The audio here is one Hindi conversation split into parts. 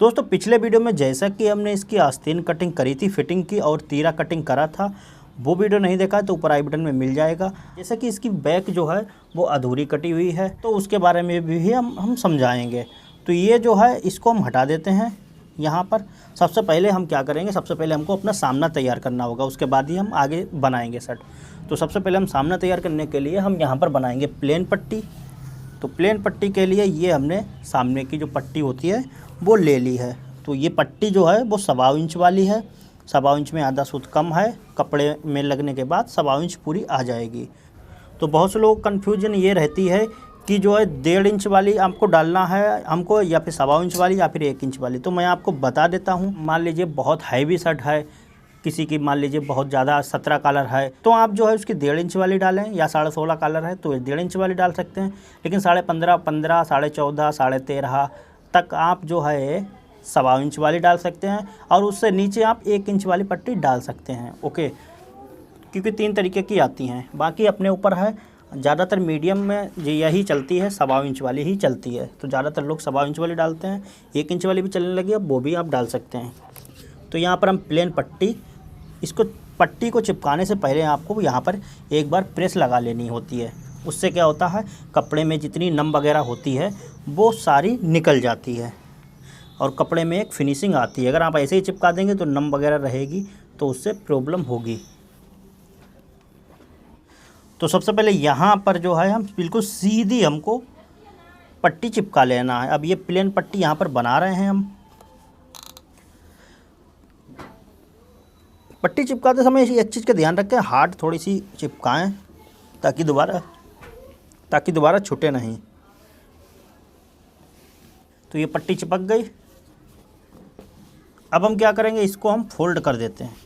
दोस्तों पिछले वीडियो में जैसा कि हमने इसकी आस्तीन कटिंग करी थी, फिटिंग की और तीरा कटिंग करा था, वो वीडियो नहीं देखा है तो ऊपर आई बटन में मिल जाएगा। जैसा कि इसकी बैक जो है वो अधूरी कटी हुई है तो उसके बारे में भी हम समझाएंगे। तो ये जो है इसको हम हटा देते हैं। यहाँ पर सबसे पहले हम क्या करेंगे, सबसे पहले हमको अपना सामना तैयार करना होगा, उसके बाद ही हम आगे बनाएंगे शर्ट। तो सबसे पहले हम सामना तैयार करने के लिए हम यहाँ पर बनाएंगे प्लेन पट्टी। तो प्लेन पट्टी के लिए ये हमने सामने की जो पट्टी होती है वो ले ली है। तो ये पट्टी जो है वो 1.25 इंच वाली है, 1.25 इंच में आधा सूत कम है, कपड़े में लगने के बाद 1.25 इंच पूरी आ जाएगी। तो बहुत से लोगों को कन्फ्यूजन ये रहती है कि जो है 1.5 इंच वाली आपको डालना है हमको, या फिर 1.25 इंच वाली, या फिर 1 इंच वाली। तो मैं आपको बता देता हूँ, मान लीजिए बहुत हैवी शर्ट है किसी की, मान लीजिए बहुत ज़्यादा 17 कलर है, तो आप जो है उसकी 1.5 इंच वाली डालें, या 16.5 कलर है तो 1.5 इंच वाली डाल सकते हैं। लेकिन 15.5, 15, 14.5, 13.5 तक आप जो है 1.25 इंच वाली डाल सकते हैं, और उससे नीचे आप 1 इंच वाली पट्टी डाल सकते हैं। ओके, क्योंकि 3 तरीके की आती हैं, बाकी अपने ऊपर है। ज़्यादातर मीडियम में यही चलती है, 1.25 इंच वाली ही चलती है। तो ज़्यादातर लोग 1.25 इंच वाली डालते हैं, 1 इंच वाली भी चलने लगी, अब वो भी आप डाल सकते हैं। तो यहाँ पर हम प्लेन पट्टी, इसको पट्टी को चिपकाने से पहले आपको यहाँ पर एक बार प्रेस लगा लेनी होती है। उससे क्या होता है, कपड़े में जितनी नम वगैरह होती है वो सारी निकल जाती है और कपड़े में एक फिनिशिंग आती है। अगर आप ऐसे ही चिपका देंगे तो नम वगैरह रहेगी तो उससे प्रॉब्लम होगी। तो सबसे पहले यहाँ पर जो है हम बिल्कुल सीधी हमको पट्टी चिपका लेना है। अब ये प्लेन पट्टी यहाँ पर बना रहे हैं हम। पट्टी चिपकाते समय एक चीज़ का ध्यान रखें, हार्ड थोड़ी सी चिपकाएं ताकि दोबारा छूटे नहीं। तो ये पट्टी चिपक गई। अब हम क्या करेंगे, इसको हम फोल्ड कर देते हैं।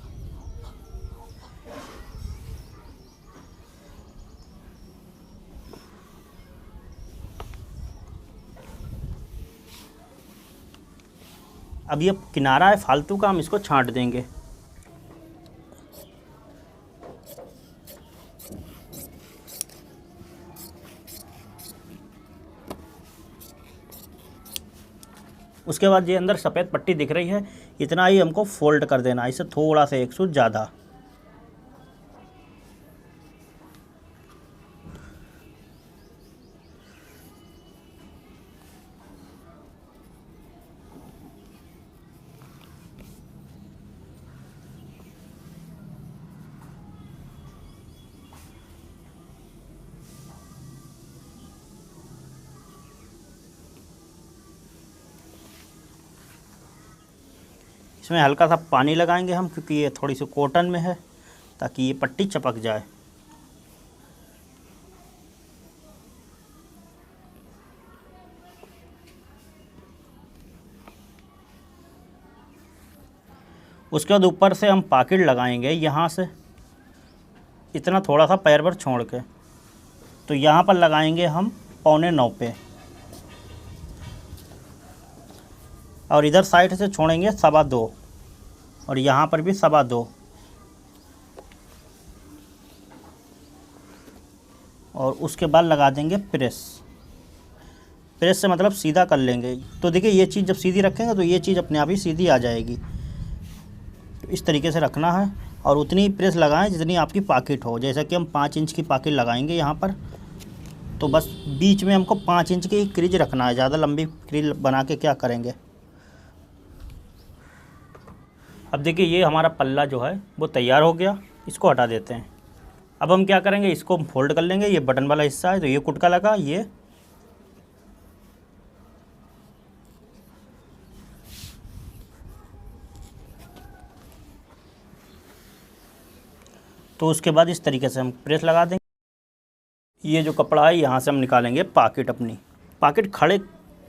अब ये किनारा है फालतू का, हम इसको छांट देंगे। उसके बाद ये अंदर सफ़ेद पट्टी दिख रही है, इतना ही हमको फोल्ड कर देना है, इससे थोड़ा सा 1 सूत ज़्यादा। इसमें हल्का सा पानी लगाएंगे हम, क्योंकि ये थोड़ी सी कॉटन में है, ताकि ये पट्टी चपक जाए। उसके बाद ऊपर से हम पॉकेट लगाएंगे, यहाँ से इतना थोड़ा सा पैर भर छोड़ के। तो यहाँ पर लगाएंगे हम 8.25 पे, और इधर साइड से छोड़ेंगे 2.25, और यहाँ पर भी 2.25, और उसके बाद लगा देंगे प्रेस। प्रेस से मतलब सीधा कर लेंगे। तो देखिए ये चीज़ जब सीधी रखेंगे तो ये चीज़ अपने आप ही सीधी आ जाएगी। तो इस तरीके से रखना है, और उतनी ही प्रेस लगाएं जितनी आपकी पॉकेट हो। जैसा कि हम 5 इंच की पॉकेट लगाएंगे यहाँ पर, तो बस बीच में हमको 5 इंच की क्रीज रखना है, ज़्यादा लंबी क्रीज बना के क्या करेंगे। अब देखिए ये हमारा पल्ला जो है वो तैयार हो गया, इसको हटा देते हैं। अब हम क्या करेंगे, इसको फोल्ड कर लेंगे। ये बटन वाला हिस्सा है तो ये कुटका लगा, ये तो उसके बाद इस तरीके से हम प्रेस लगा देंगे। ये जो कपड़ा है यहाँ से हम निकालेंगे पॉकेट अपनी। पॉकेट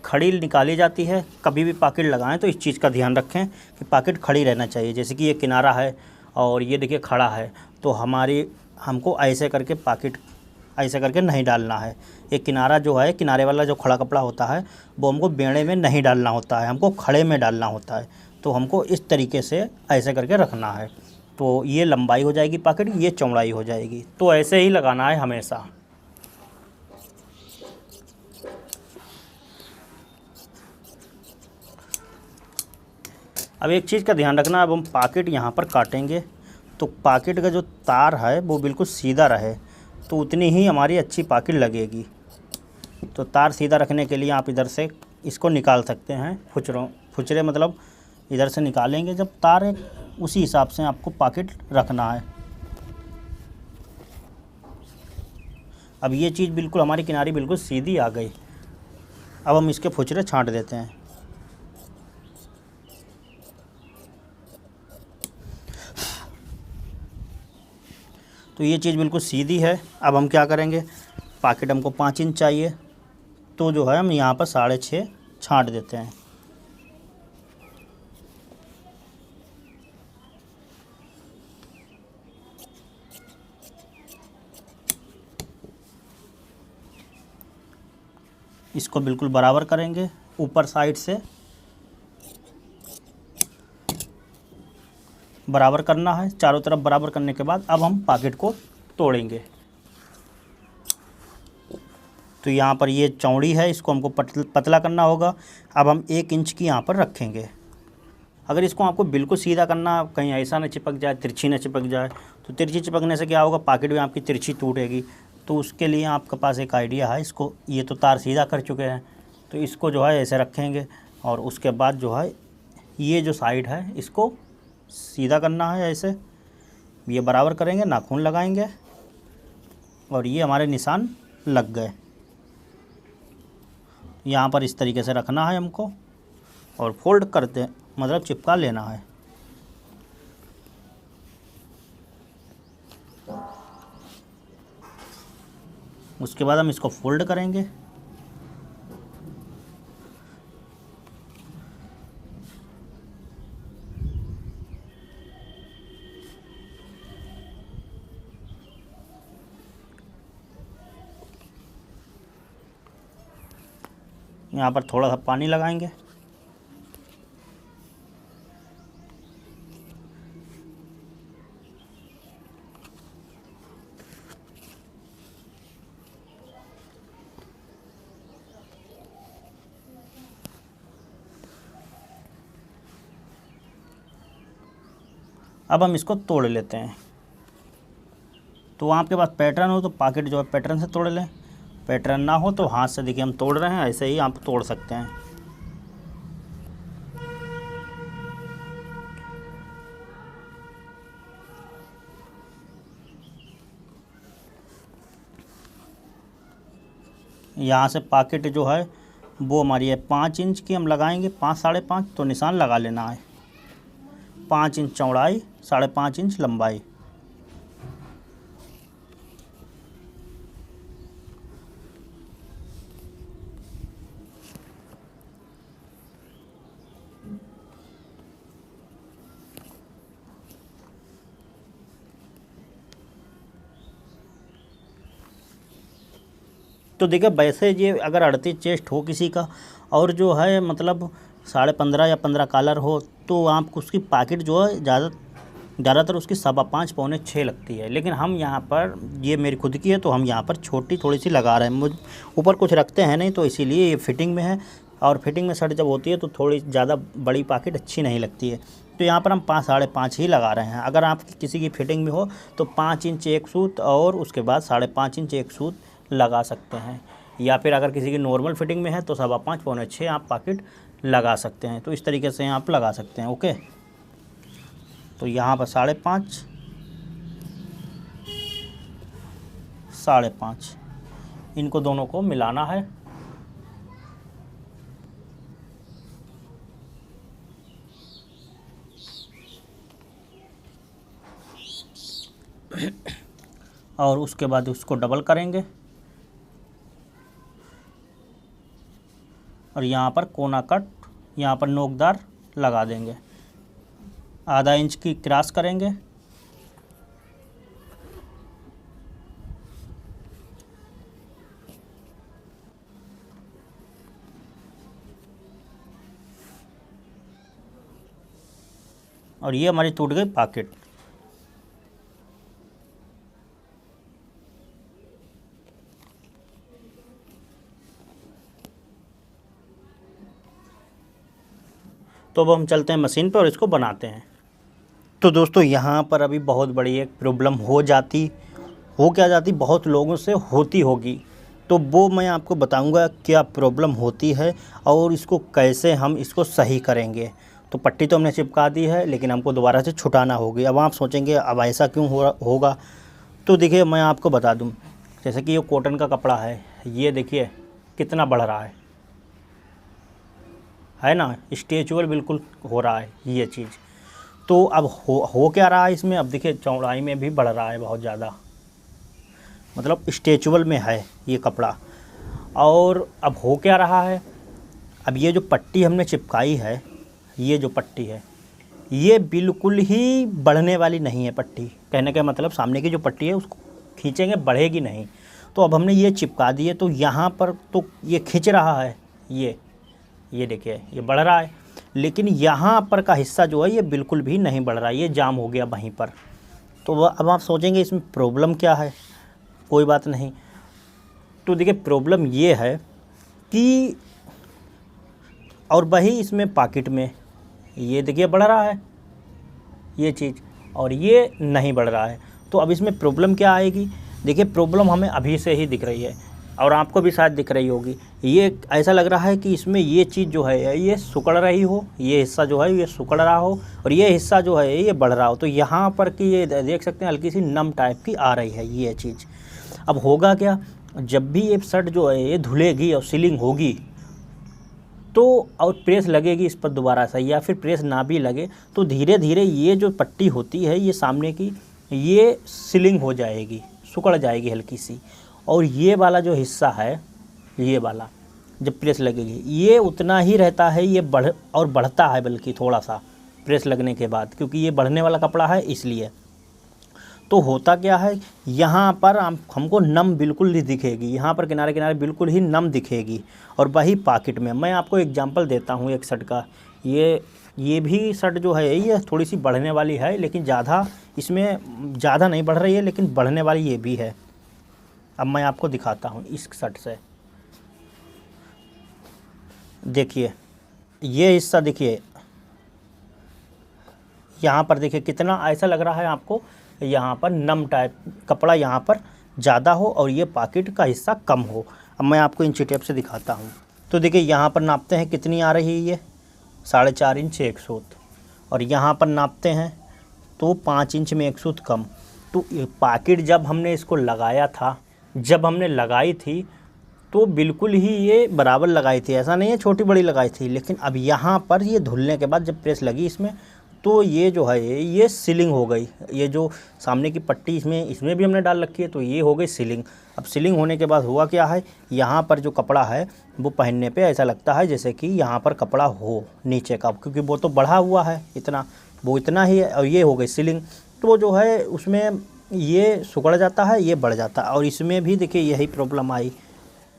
खड़ी निकाली जाती है, कभी भी पॉकेट लगाएं तो इस चीज़ का ध्यान रखें कि पॉकेट खड़ी रहना चाहिए। जैसे कि ये किनारा है और ये देखिए खड़ा है, तो हमको ऐसे करके पॉकेट ऐसे करके नहीं डालना है। ये किनारा जो है, किनारे वाला जो खड़ा कपड़ा होता है वो हमको बेड़े में नहीं डालना होता है, हमको खड़े में डालना होता है। तो हमको इस तरीके से ऐसे करके रखना है। तो ये लंबाई हो जाएगी पॉकेट, ये चौड़ाई हो जाएगी। तो ऐसे ही लगाना है हमेशा। अब एक चीज़ का ध्यान रखना, अब हम पॉकेट यहाँ पर काटेंगे तो पॉकेट का जो तार है वो बिल्कुल सीधा रहे, तो उतनी ही हमारी अच्छी पॉकेट लगेगी। तो तार सीधा रखने के लिए आप इधर से इसको निकाल सकते हैं, फुचरे मतलब इधर से निकालेंगे जब तार है, उसी हिसाब से आपको पॉकेट रखना है। अब ये चीज़ बिल्कुल हमारी किनारी बिल्कुल सीधी आ गई। अब हम इसके फुचरे छांट देते हैं। तो ये चीज़ बिल्कुल सीधी है। अब हम क्या करेंगे, पॉकेट हमको 5 इंच चाहिए, तो जो है हम यहाँ पर 6.5 छांट देते हैं। इसको बिल्कुल बराबर करेंगे ऊपर साइड से, बराबर करना है चारों तरफ। बराबर करने के बाद अब हम पॉकेट को तोड़ेंगे। तो यहाँ पर ये चौड़ी है, इसको हमको पतला करना होगा। अब हम 1 इंच की यहाँ पर रखेंगे। अगर इसको आपको बिल्कुल सीधा करना, कहीं ऐसा ना चिपक जाए, तिरछी ना चिपक जाए, तो तिरछी चिपकने से क्या होगा, पॉकेट भी आपकी तिरछी टूटेगी। तो उसके लिए आपके पास एक आइडिया है। इसको, ये तो तार सीधा कर चुके हैं, तो इसको जो है ऐसे रखेंगे और उसके बाद जो है ये जो साइड है इसको सीधा करना है ऐसे। ये बराबर करेंगे, नाखून लगाएंगे और ये हमारे निशान लग गए। यहाँ पर इस तरीके से रखना है हमको और फोल्ड करते मतलब चिपका लेना है। उसके बाद हम इसको फोल्ड करेंगे। यहाँ पर थोड़ा सा पानी लगाएंगे। अब हम इसको तोड़ लेते हैं। तो आपके पास पैटर्न हो तो पॉकेट जो है पैटर्न से तोड़ लें, पैटर्न ना हो तो हाथ से, देखिए हम तोड़ रहे हैं, ऐसे ही आप तोड़ सकते हैं। यहाँ से पॉकेट जो है वो हमारी है 5 इंच की, हम लगाएंगे 5 साढ़े 5, तो निशान लगा लेना है। 5 इंच चौड़ाई, 5.5 इंच लंबाई। तो देखिए वैसे ये अगर 38 चेस्ट हो किसी का और जो है मतलब 15.5 या 15 कॉलर हो, तो आपको उसकी पॉकेट जो है ज़्यादातर उसकी 5.25 पौने 6 लगती है। लेकिन हम यहाँ पर, ये मेरी खुद की है तो हम यहाँ पर छोटी थोड़ी सी लगा रहे हैं। मुझ ऊपर कुछ रखते हैं नहीं, तो इसीलिए ये फिटिंग में है। और फिटिंग में शर्ट जब होती है तो थोड़ी ज़्यादा बड़ी पॉकेट अच्छी नहीं लगती है। तो यहाँ पर हम 5 साढ़े 5 ही लगा रहे हैं। अगर आप किसी की फिटिंग में हो तो 5 इंच एक सूत और उसके बाद 5.5 इंच एक सूत लगा सकते हैं। या फिर अगर किसी की नॉर्मल फिटिंग में है तो 5.25 पौने 6 आप पॉकेट लगा सकते हैं। तो इस तरीके से आप लगा सकते हैं। ओके, तो यहाँ पर 5.5, 5.5 इनको दोनों को मिलाना है। और उसके बाद उसको डबल करेंगे और यहाँ पर कोना कट, यहाँ पर नोकदार लगा देंगे। आधा इंच की क्रॉस करेंगे और ये हमारी टूट गई पॉकेट। तो अब हम चलते हैं मशीन पर और इसको बनाते हैं। तो दोस्तों यहाँ पर अभी बहुत बड़ी एक प्रॉब्लम हो जाती बहुत लोगों से होती होगी, तो वो मैं आपको बताऊंगा क्या प्रॉब्लम होती है और इसको कैसे हम इसको सही करेंगे। तो पट्टी तो हमने चिपका दी है, लेकिन हमको दोबारा से छुटाना होगी। अब आप सोचेंगे अब ऐसा क्यों होगा, तो देखिए मैं आपको बता दूं, जैसे कि ये कॉटन का कपड़ा है, ये देखिए कितना बढ़ रहा है ना, स्ट्रेचेबल बिल्कुल हो रहा है ये चीज़। तो अब हो क्या रहा है इसमें, अब देखिए चौड़ाई में भी बढ़ रहा है बहुत ज़्यादा, मतलब स्ट्रेचेबल में है ये कपड़ा। और अब हो क्या रहा है, अब ये जो पट्टी हमने चिपकाई है, ये जो पट्टी है ये बिल्कुल ही बढ़ने वाली नहीं है पट्टी। कहने का मतलब सामने की जो पट्टी है उसको खींचेंगे बढ़ेगी नहीं। तो अब हमने ये चिपका दी है, तो यहाँ पर तो ये खींच रहा है, ये देखिए ये बढ़ रहा है, लेकिन यहाँ पर का हिस्सा जो है ये बिल्कुल भी नहीं बढ़ रहा है, ये जाम हो गया वहीं पर। तो अब आप सोचेंगे इसमें प्रॉब्लम क्या है, कोई बात नहीं। तो देखिए प्रॉब्लम ये है कि और वही इसमें पॉकेट में ये देखिए बढ़ रहा है ये चीज़, और ये नहीं बढ़ रहा है। तो अब इसमें प्रॉब्लम क्या आएगी, देखिए प्रॉब्लम हमें अभी से ही दिख रही है और आपको भी शायद दिख रही होगी। ये ऐसा लग रहा है कि इसमें ये चीज़ जो है ये सिकुड़ रही हो, ये हिस्सा जो है ये सिकुड़ रहा हो और ये हिस्सा जो है ये बढ़ रहा हो। तो यहाँ पर कि ये देख सकते हैं हल्की सी नम टाइप की आ रही है ये चीज़। अब होगा क्या, जब भी ये शर्ट जो है ये धुलेगी और सीलिंग होगी तो और प्रेस लगेगी इस पर दोबारा से, या फिर प्रेस ना भी लगे तो धीरे धीरे ये जो पट्टी होती है ये सामने की ये सीलिंग हो जाएगी, सिकुड़ जाएगी हल्की सी। और ये वाला जो हिस्सा है, ये वाला जब प्रेस लगेगी ये उतना ही रहता है, ये बढ़ता है बल्कि थोड़ा सा प्रेस लगने के बाद, क्योंकि ये बढ़ने वाला कपड़ा है इसलिए। तो होता क्या है, यहाँ पर हमको नम बिल्कुल नहीं दिखेगी, यहाँ पर किनारे किनारे बिल्कुल ही नम दिखेगी। और वही पॉकेट में मैं आपको एग्जांपल देता हूँ एक शर्ट का, ये भी शर्ट जो है ये थोड़ी सी बढ़ने वाली है, लेकिन इसमें ज़्यादा नहीं बढ़ रही है, लेकिन बढ़ने वाली ये भी है। अब मैं आपको दिखाता हूँ इस शर्ट से, देखिए ये हिस्सा देखिए यहाँ पर, देखिए कितना ऐसा लग रहा है आपको यहाँ पर नम टाइप कपड़ा यहाँ पर ज़्यादा हो और ये पॉकेट का हिस्सा कम हो। अब मैं आपको इंची टेप से दिखाता हूँ। तो देखिए यहाँ पर नापते हैं कितनी आ रही है, ये 4.5 इंच एक सूत, और यहाँ पर नापते हैं तो 5 इंच में एक सूत कम। तो पॉकेट जब हमने इसको लगाया था, जब हमने लगाई थी तो बिल्कुल ही ये बराबर लगाई थी, ऐसा नहीं है छोटी बड़ी लगाई थी। लेकिन अब यहाँ पर ये धुलने के बाद जब प्रेस लगी इसमें तो ये जो है ये सीलिंग हो गई। ये जो सामने की पट्टी इसमें भी हमने डाल रखी है, तो ये हो गई सीलिंग। अब सीलिंग होने के बाद हुआ क्या है, यहाँ पर जो कपड़ा है वो पहनने पे ऐसा लगता है जैसे कि यहाँ पर कपड़ा हो नीचे का, क्योंकि वो तो बढ़ा हुआ है इतना, वो इतना ही है, और ये हो गई सीलिंग। तो जो है उसमें ये सिकुड़ जाता है, ये बढ़ जाता है। और इसमें भी देखिए यही प्रॉब्लम आई।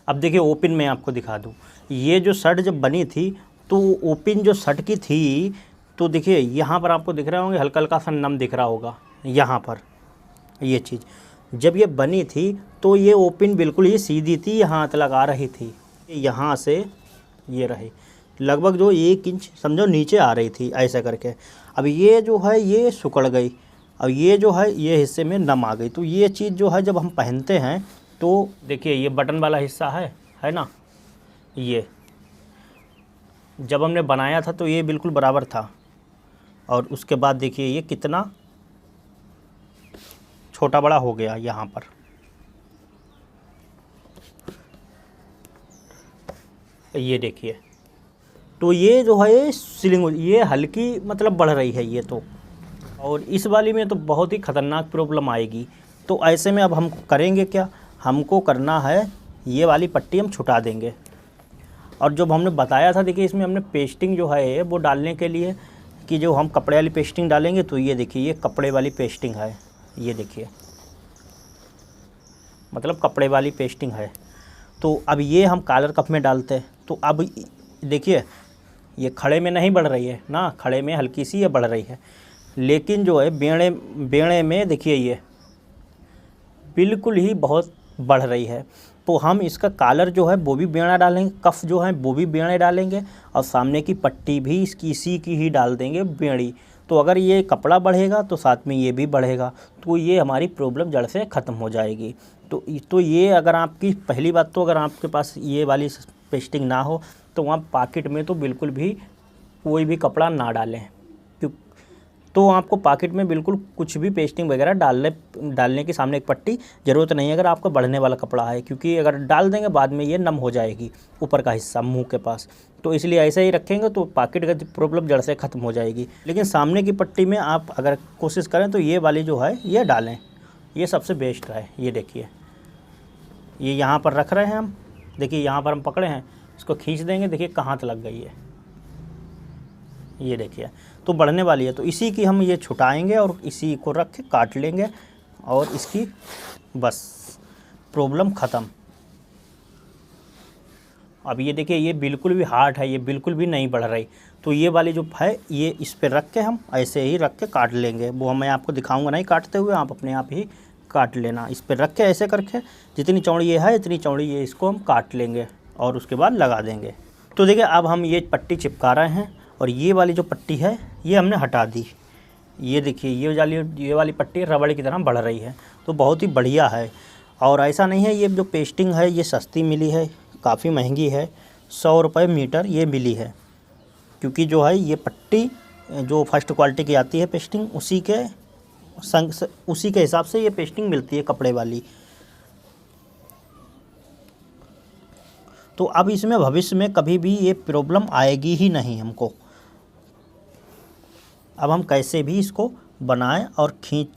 अब देखिए ओपन में आपको दिखा दूँ, ये जो शर्ट जब बनी थी तो ओपन जो शर्ट की थी, तो देखिए यहाँ पर आपको दिख रहे होंगे हल्का हल्का सा नम दिख रहा होगा यहाँ पर। ये चीज़ जब ये बनी थी तो ये ओपन बिल्कुल ही सीधी थी, यहाँ तक आ रही थी, यहाँ से ये रही लगभग जो 1 इंच समझो नीचे आ रही थी ऐसा करके। अब ये जो है ये सिकुड़ गई, अब ये जो है ये हिस्से में नम आ गई। तो ये चीज़ जो है जब हम पहनते हैं तो देखिए ये बटन वाला हिस्सा है ना, ये जब हमने बनाया था तो ये बिल्कुल बराबर था, और उसके बाद देखिए ये कितना छोटा बड़ा हो गया यहाँ पर। ये देखिए, तो ये जो है सीलिंग ये हल्की मतलब बढ़ रही है ये तो, और इस वाली में तो बहुत ही ख़तरनाक प्रॉब्लम आएगी। तो ऐसे में अब हम करेंगे क्या, हमको करना है ये वाली पट्टी हम छुटा देंगे। और जो हमने बताया था देखिए इसमें हमने पेस्टिंग जो है वो डालने के लिए कि जो हम कपड़े वाली पेस्टिंग डालेंगे, तो ये देखिए ये कपड़े वाली पेस्टिंग है, ये देखिए मतलब कपड़े वाली पेस्टिंग है। तो अब ये हम कॉलर कप में डालते हैं, तो अब देखिए ये खड़े में नहीं बढ़ रही है ना, खड़े में हल्की सी ये बढ़ रही है, लेकिन जो है बेड़े में देखिए ये बिल्कुल ही बहुत बढ़ रही है। तो हम इसका कॉलर जो है वो भी बेड़ा डालेंगे, कफ जो है वो भी बेड़े डालेंगे, और सामने की पट्टी भी इसकी इसी की ही डाल देंगे बेड़ी। तो अगर ये कपड़ा बढ़ेगा तो साथ में ये भी बढ़ेगा, तो ये हमारी प्रॉब्लम जड़ से ख़त्म हो जाएगी। तो ये अगर आपकी पहली बात, तो अगर आपके पास ये वाली पेस्टिंग ना हो तो वहाँ पॉकेट में तो बिल्कुल भी कोई भी कपड़ा ना डालें, क्यों तो आपको पॉकेट में बिल्कुल कुछ भी पेस्टिंग वगैरह डालने की सामने एक पट्टी ज़रूरत नहीं है अगर आपका बढ़ने वाला कपड़ा है, क्योंकि अगर डाल देंगे बाद में ये नम हो जाएगी ऊपर का हिस्सा मुंह के पास। तो इसलिए ऐसे ही रखेंगे तो पॉकेट का प्रॉब्लम जड़ से ख़त्म हो जाएगी। लेकिन सामने की पट्टी में आप अगर कोशिश करें तो ये वाली जो है ये डालें, ये सबसे बेस्ट है। ये देखिए, ये यहाँ पर रख रहे हैं हम, देखिए यहाँ पर हम पकड़े हैं, इसको खींच देंगे, देखिए कहाँ तक लग गई है, ये देखिए तो बढ़ने वाली है। तो इसी की हम ये छुटाएंगे और इसी को रख के काट लेंगे और इसकी बस प्रॉब्लम ख़त्म। अब ये देखिए ये बिल्कुल भी हार्ड है, ये बिल्कुल भी नहीं बढ़ रही। तो ये वाली जो है ये इस पर रख के हम ऐसे ही रख के काट लेंगे। वो मैं आपको दिखाऊंगा नहीं काटते हुए, आप अपने आप ही काट लेना। इस पर रख के ऐसे करके जितनी चौड़ी ये है इतनी चौड़ी ये इसको हम काट लेंगे और उसके बाद लगा देंगे। तो देखिए अब हम ये पट्टी चिपका रहे हैं और ये वाली जो पट्टी है ये हमने हटा दी। ये देखिए ये वाली पट्टी रबड़ की तरह बढ़ रही है, तो बहुत ही बढ़िया है। और ऐसा नहीं है, ये जो पेस्टिंग है ये सस्ती मिली है, काफ़ी महंगी है, 100 रुपये मीटर ये मिली है। क्योंकि जो है ये पट्टी जो फर्स्ट क्वालिटी की आती है पेस्टिंग उसी के हिसाब से ये पेस्टिंग मिलती है कपड़े वाली। तो अब इसमें भविष्य में कभी भी ये प्रॉब्लम आएगी ही नहीं हमको। अब हम कैसे भी इसको बनाएं और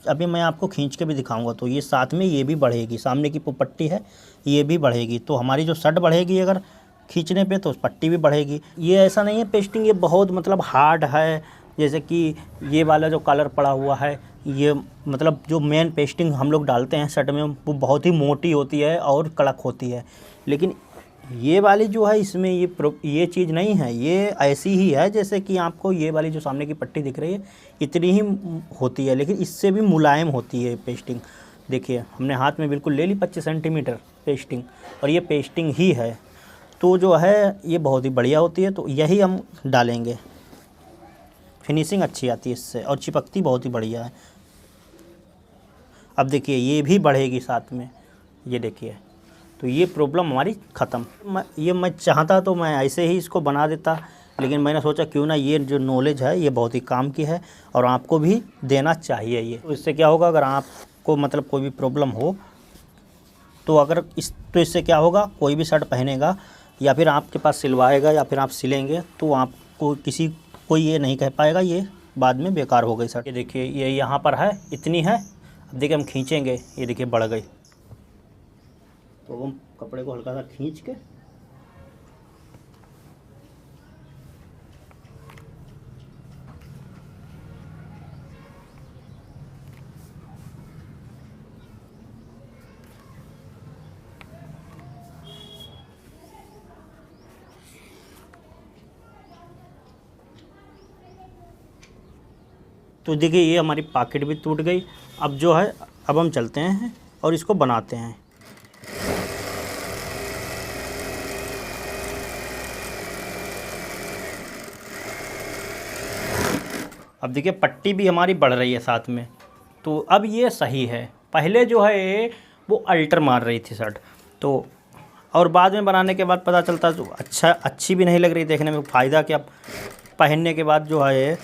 अभी मैं आपको खींच के भी दिखाऊंगा। तो ये साथ में ये भी बढ़ेगी, सामने की पट्टी है ये भी बढ़ेगी, तो हमारी जो शर्ट बढ़ेगी अगर खींचने पे तो पट्टी भी बढ़ेगी। ये ऐसा नहीं है पेस्टिंग ये बहुत मतलब हार्ड है, जैसे कि ये वाला जो कलर पड़ा हुआ है ये मतलब जो मेन पेस्टिंग हम लोग डालते हैं शर्ट में वो बहुत ही मोटी होती है और कड़क होती है। लेकिन ये वाली जो है इसमें ये चीज़ नहीं है, ये ऐसी ही है जैसे कि आपको ये वाली जो सामने की पट्टी दिख रही है इतनी ही होती है, लेकिन इससे भी मुलायम होती है पेस्टिंग। देखिए हमने हाथ में बिल्कुल ले ली 25 सेंटीमीटर पेस्टिंग और ये पेस्टिंग ही है, तो जो है ये बहुत ही बढ़िया होती है। तो यही हम डालेंगे, फिनिशिंग अच्छी आती है इससे और चिपकती बहुत ही बढ़िया है। अब देखिए ये भी बढ़ेगी साथ में, ये देखिए, तो ये प्रॉब्लम हमारी ख़त्म। मैं चाहता तो मैं ऐसे ही इसको बना देता, लेकिन मैंने सोचा क्यों ना ये जो नॉलेज है ये बहुत ही काम की है और आपको भी देना चाहिए ये। तो इससे क्या होगा, अगर आपको मतलब कोई भी प्रॉब्लम हो तो इससे क्या होगा, कोई भी शर्ट पहनेगा या फिर आपके पास सिलवाएगा या फिर आप सिलेंगे तो आपको कोई ये नहीं कह पाएगा ये बाद में बेकार हो गई शर्ट। ये देखिए ये यहाँ पर है इतनी है, अब देखिए हम खींचेंगे, ये देखिए बढ़ गई। तो हम कपड़े को हल्का सा खींच के तो देखिए ये हमारी पॉकेट भी टूट गई। अब जो है अब हम चलते हैं और इसको बनाते हैं। अब देखिए पट्टी भी हमारी बढ़ रही है साथ में, तो अब ये सही है। पहले जो है वो अल्टर मार रही थी शर्ट, तो और बाद में बनाने के बाद पता चलता तो अच्छी भी नहीं लग रही देखने में। फ़ायदा क्या, पहनने के बाद जो है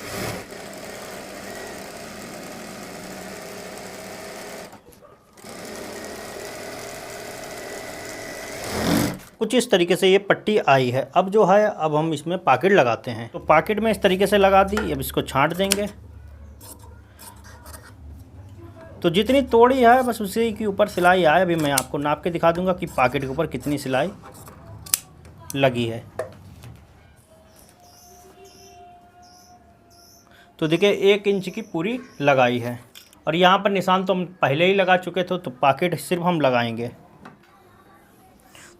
कुछ इस तरीके से ये पट्टी आई है। अब जो है अब हम इसमें पॉकेट लगाते हैं। तो पॉकेट में इस तरीके से लगा दी, अब इसको छांट देंगे। तो जितनी तोड़ी है बस उसी के ऊपर सिलाई आए। अभी मैं आपको नाप के दिखा दूंगा कि पॉकेट के ऊपर कितनी सिलाई लगी है। तो देखिए 1 इंच की पूरी लगाई है और यहाँ पर निशान तो हम पहले ही लगा चुके थे, तो पॉकेट सिर्फ हम लगाएंगे।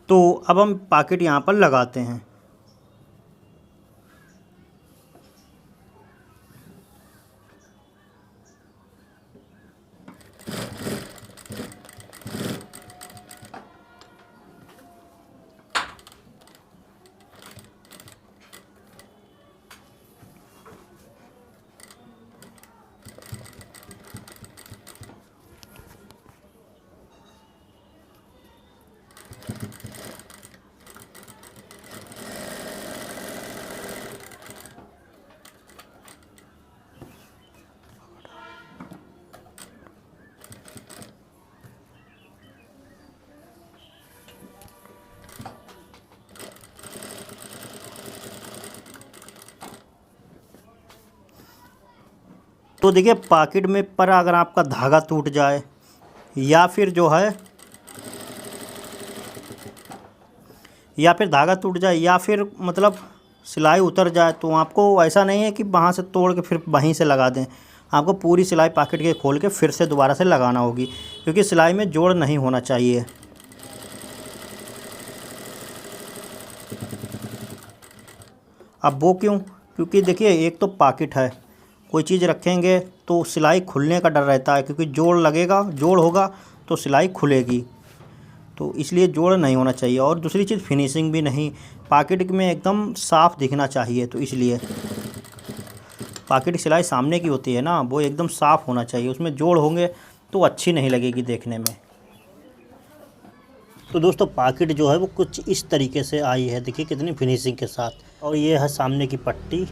तो अब हम पॉकेट यहाँ पर लगाते हैं। तो देखिए पॉकेट में पर अगर आपका धागा टूट जाए या फिर जो है धागा टूट जाए या फिर मतलब सिलाई उतर जाए, तो आपको ऐसा नहीं है कि वहाँ से तोड़ के फिर वहीं से लगा दें। आपको पूरी सिलाई पॉकेट के खोल के फिर से दोबारा से लगाना होगी, क्योंकि सिलाई में जोड़ नहीं होना चाहिए। अब वो क्यों? क्योंकि देखिए एक तो पॉकेट है, कोई चीज़ रखेंगे तो सिलाई खुलने का डर रहता है, क्योंकि जोड़ लगेगा, जोड़ होगा तो सिलाई खुलेगी, तो इसलिए जोड़ नहीं होना चाहिए। और दूसरी चीज़ फिनिशिंग भी नहीं, पॉकेट में एकदम साफ़ दिखना चाहिए, तो इसलिए पॉकेट की सिलाई सामने की होती है ना, वो एकदम साफ़ होना चाहिए, उसमें जोड़ होंगे तो अच्छी नहीं लगेगी देखने में। तो दोस्तों पॉकेट जो है वो कुछ इस तरीके से आई है, देखिए कितनी फिनिशिंग के साथ। और ये है सामने की पट्टी,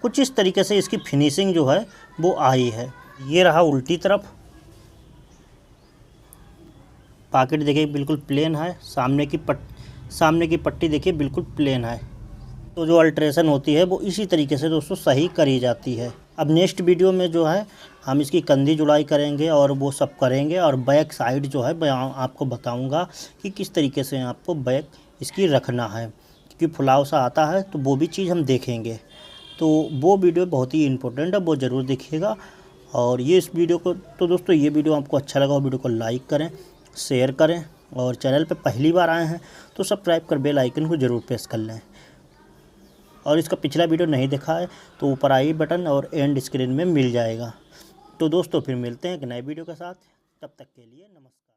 कुछ इस तरीके से इसकी फिनिशिंग जो है वो आई है। ये रहा उल्टी तरफ, पॉकेट देखिए बिल्कुल प्लेन है, सामने की पट्टी देखिए बिल्कुल प्लेन है। तो जो अल्ट्रेशन होती है वो इसी तरीके से दोस्तों सही करी जाती है। अब नेक्स्ट वीडियो में जो है हम इसकी कंधी जुड़ाई करेंगे और वो सब करेंगे, और बैक साइड जो है मैं आपको बताऊंगा कि किस तरीके से आपको बैक इसकी रखना है, क्योंकि फुलाव सा आता है, तो वो भी चीज़ हम देखेंगे। तो वो वीडियो बहुत ही इम्पोर्टेंट है, वो ज़रूर देखिएगा। और ये इस वीडियो को, तो दोस्तों ये वीडियो आपको अच्छा लगा, वीडियो को लाइक करें, शेयर करें, और चैनल पे पहली बार आए हैं तो सब्सक्राइब कर बेल आइकन को ज़रूर प्रेस कर लें। और इसका पिछला वीडियो नहीं देखा है तो ऊपर आई बटन और एंड स्क्रीन में मिल जाएगा। तो दोस्तों फिर मिलते हैं एक नए वीडियो के साथ, तब तक के लिए नमस्कार।